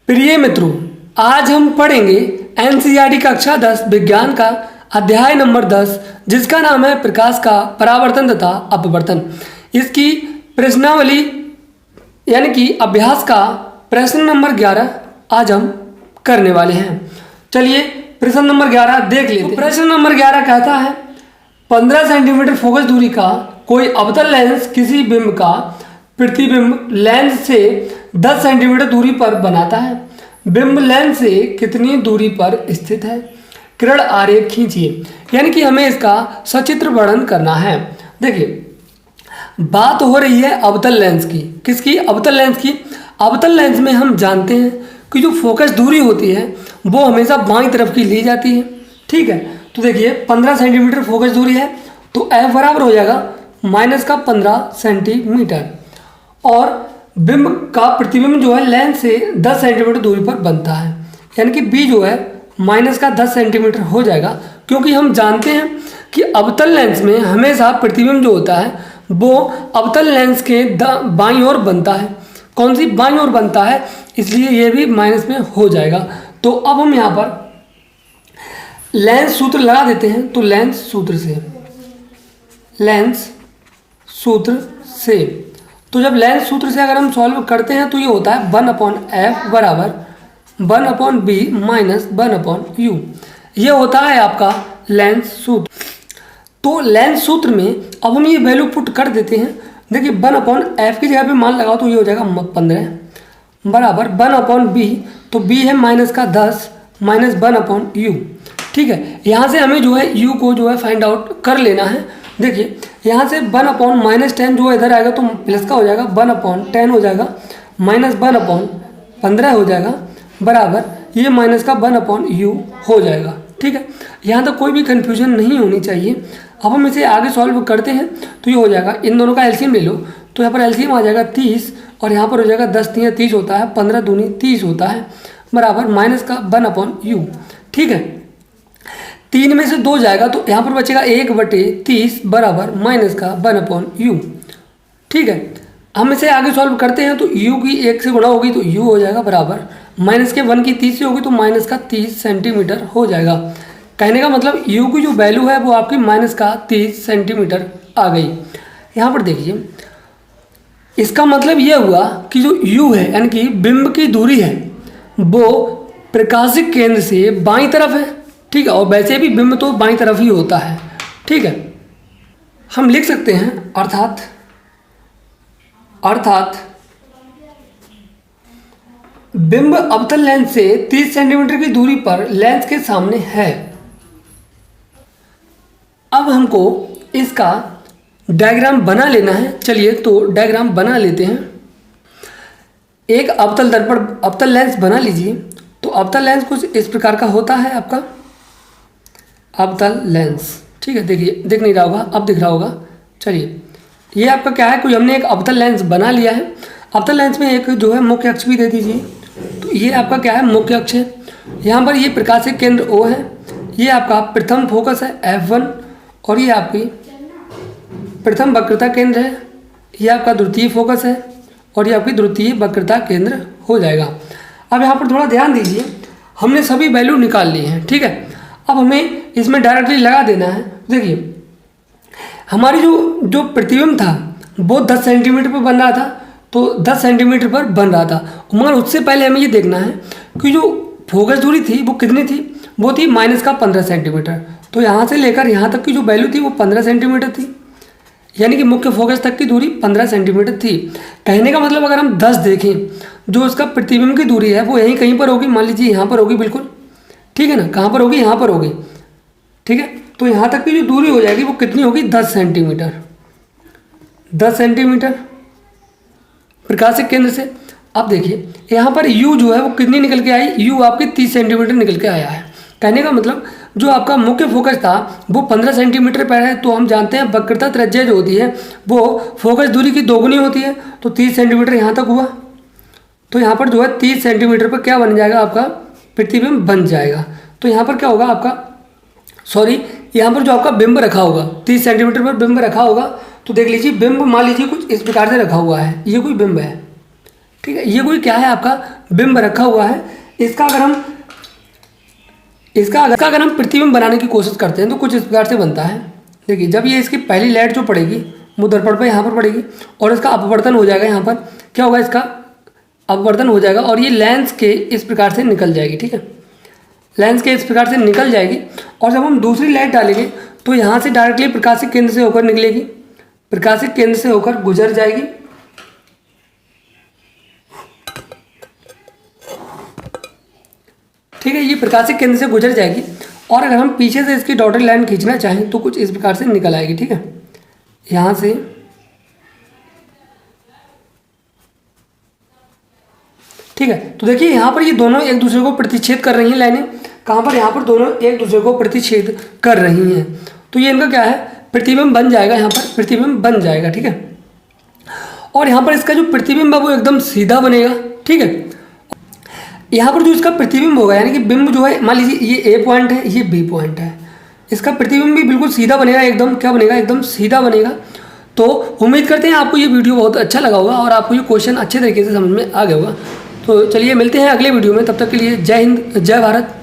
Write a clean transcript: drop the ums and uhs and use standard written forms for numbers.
प्रिय मित्रों, आज हम पढ़ेंगे एनसीईआरटी कक्षा 10 विज्ञान का अध्याय नंबर 10, जिसका नाम है प्रकाश का परावर्तन तथा अपवर्तन। इसकी प्रश्नावली यानी कि अभ्यास का प्रश्न नंबर 11 आज हम करने वाले हैं। चलिए प्रश्न नंबर 11 देख लेते हैं। प्रश्न नंबर 11 कहता है 15 सेंटीमीटर फोकस दूरी का कोई अवतल लेंस किसी बिंब का प्रतिबिंब लेंस से 10 सेंटीमीटर दूरी पर बनाता है। बिंब लेंस से कितनी दूरी पर स्थित है? किरण आरेख खींचिए। यानी कि हमें इसका सचित्र वर्णन करना है। देखिए, बात हो रही है अवतल लेंस की। किसकी? अवतल लेंस की। अवतल लेंस में हम जानते हैं कि जो फोकस दूरी होती है वो हमेशा बाईं तरफ की ली जाती है। ठीक है, तो देखिए 15 सेंटीमीटर फोकस दूरी है तो F बराबर हो जाएगा -15 सेंटीमीटर, और बिंब का प्रतिबिंब जो है लेंस से 10 सेंटीमीटर दूरी पर बनता है। यानी कि B जो है -10 सेंटीमीटर हो जाएगा, क्योंकि हम जानते हैं कि अवतल लेंस में हमेशा प्रतिबिंब जो होता है वो अवतल लेंस के बाईं ओर बनता है। कौन सी? बाईं ओर बनता है, इसलिए ये भी माइनस में हो जाएगा। तो अब हम यहाँ पर लेंस सूत्र लगा देते हैं। तो लेंस सूत्र से तो जब लेंस सूत्र से अगर हम सॉल्व करते हैं तो ये होता है 1/f बराबर 1/b माइनस 1/u। ये होता है आपका लेंस सूत्र। तो लेंस सूत्र में अब हम ये वैल्यू पुट कर देते हैं। देखिए 1/f की जगह पे मान लगाओ तो ये हो जाएगा 15 बराबर 1/b, तो b है -10 माइनस 1/u। ठीक है, यहाँ से हमें जो है u को जो है फाइंड आउट कर लेना है। देखिए यहाँ से 1/-10 जो इधर आएगा तो प्लस का हो जाएगा, 1/10 हो जाएगा, माइनस 1/15 हो जाएगा, बराबर ये माइनस का 1/u हो जाएगा। ठीक है, यहाँ तक कोई भी कन्फ्यूजन नहीं होनी चाहिए। अब हम इसे आगे सॉल्व करते हैं तो ये हो जाएगा, इन दोनों का एलसीएम ले लो तो यहाँ पर एलसीएम आ जाएगा 30, और यहाँ पर हो जाएगा 10 × 30 होता है, 15 दूनी 30 होता है, बराबर माइनस का 1/u। ठीक है, 3 में से 2 जाएगा तो यहाँ पर बचेगा 1/30 बराबर माइनस का 1/u। ठीक है, हम इसे आगे सॉल्व करते हैं तो u की 1 से गुणा होगी तो u हो जाएगा बराबर माइनस के 1 की 30 से होगी तो माइनस का 30 सेंटीमीटर हो जाएगा। कहने का मतलब u की जो वैल्यू है वो आपकी माइनस का 30 सेंटीमीटर आ गई। यहाँ पर देखिए, इसका मतलब ये हुआ कि जो u है यानी कि बिंब की दूरी है वो प्रकाशिक केंद्र से बाईं तरफ है। ठीक है, और वैसे भी बिंब तो बाईं तरफ ही होता है। ठीक है, हम लिख सकते हैं अर्थात बिंब अवतल लेंस से 30 सेंटीमीटर की दूरी पर लेंस के सामने है। अब हमको इसका डायग्राम बना लेना है। चलिए तो डायग्राम बना लेते हैं। एक अवतल दर्पण अवतल लेंस बना लीजिए। तो अवतल लेंस कुछ इस प्रकार का होता है आपका अवतल लेंस। ठीक है, देखिए दिख नहीं रहा होगा, अब दिख रहा होगा। चलिए, ये आपका क्या है, कोई हमने एक अवतल लेंस बना लिया है। अवतल लेंस में एक जो है मुख्य अक्ष भी दे दीजिए। तो ये आपका क्या है, मुख्य अक्ष है। यहाँ पर ये प्रकाशिक केंद्र O है, ये आपका प्रथम फोकस है F1, और ये आपकी प्रथम वक्रता केंद्र है, ये आपका द्वितीय फोकस है, और ये आपकी द्वितीय वक्रता केंद्र हो जाएगा। अब यहाँ पर थोड़ा ध्यान दीजिए, हमने सभी वैल्यू निकाल ली हैं। ठीक है, अब हमें इसमें डायरेक्टली लगा देना है। देखिए हमारी जो प्रतिबिंब था वो 10 सेंटीमीटर पर बन रहा था, तो 10 सेंटीमीटर पर बन रहा था, मगर उससे पहले हमें ये देखना है कि जो फोकस दूरी थी वो कितनी थी। वो थी -15 सेंटीमीटर। तो यहाँ से लेकर यहाँ तक की जो वैल्यू थी वो 15 सेंटीमीटर थी, यानी कि मुख्य फोकस तक की दूरी 15 सेंटीमीटर थी। कहने का मतलब अगर हम 10 देखें, जो उसका प्रतिबिंब की दूरी है वो यहीं कहीं पर होगी। मान लीजिए यहाँ पर होगी बिल्कुल। ठीक है ना, कहाँ पर होगी? यहाँ पर होगी। ठीक है, तो यहाँ तक की जो दूरी हो जाएगी वो कितनी होगी? 10 सेंटीमीटर। 10 सेंटीमीटर प्रकाशिक केंद्र से। अब देखिए यहाँ पर u जो है वो कितनी निकल के आई? u आपकी 30 सेंटीमीटर निकल के आया है। कहने का मतलब जो आपका मुख्य फोकस था वो 15 सेंटीमीटर पर है, तो हम जानते हैं वक्रता त्रिज्या जो होती है वो फोकस दूरी की दोगुनी होती है। तो 30 सेंटीमीटर यहाँ तक हुआ, तो यहाँ पर जो है 30 सेंटीमीटर पर क्या बन जाएगा? आपका प्रतिबिंब बन जाएगा। तो यहाँ पर क्या होगा आपका, सॉरी, यहाँ पर जो आपका बिंब रखा होगा 30 सेंटीमीटर पर बिंब रखा होगा, तो देख लीजिए बिंब मान लीजिए कुछ इस प्रकार से रखा हुआ है। ये कोई बिंब है। ठीक है, ये कोई क्या है आपका बिंब रखा हुआ है। इसका अगर हम प्रतिबिंब बनाने की कोशिश करते हैं तो कुछ इस प्रकार से बनता है। देखिए, जब ये इसकी पहली लाइट जो पड़ेगी वो दर्पण पे यहाँ पर पड़ेगी और इसका अपवर्तन हो जाएगा। यहाँ पर क्या होगा, इसका अपवर्तन हो जाएगा और ये लेंस के इस प्रकार से निकल जाएगी। ठीक है, लेंस के इस प्रकार से निकल जाएगी और जब हम दूसरी लाइट डालेंगे तो यहाँ से डायरेक्टली प्रकाशिक केंद्र से होकर निकलेगी, प्रकाशिक केंद्र से होकर गुजर जाएगी। ठीक है, ये प्रकाशिक केंद्र से गुजर जाएगी और अगर हम पीछे से इसकी डॉटेड लाइन खींचना चाहें तो कुछ इस प्रकार से निकल आएगी। ठीक है, यहाँ से ठीक है, तो देखिए यहाँ पर ये दोनों एक दूसरे को प्रतिच्छेद कर रही हैं लाइनें। कहाँ पर, यहाँ पर दोनों एक दूसरे को प्रतिच्छेद कर रही हैं। तो ये इनका क्या है, प्रतिबिंब बन जाएगा। यहाँ पर प्रतिबिंब बन जाएगा। ठीक है, और यहाँ पर इसका जो प्रतिबिंब है वो एकदम सीधा बनेगा। ठीक है, यहाँ पर जो इसका प्रतिबिंब होगा यानी कि बिंब जो है, मान लीजिए ये ए पॉइंट है, ये बी पॉइंट है, इसका प्रतिबिंब भी बिल्कुल सीधा बनेगा। एकदम क्या बनेगा, एकदम सीधा बनेगा। तो उम्मीद करते हैं आपको ये वीडियो बहुत अच्छा लगा होगा और आपको ये क्वेश्चन अच्छे तरीके से समझ में आ गया होगा। तो चलिए मिलते हैं अगले वीडियो में, तब तक के लिए जय हिंद, जय भारत।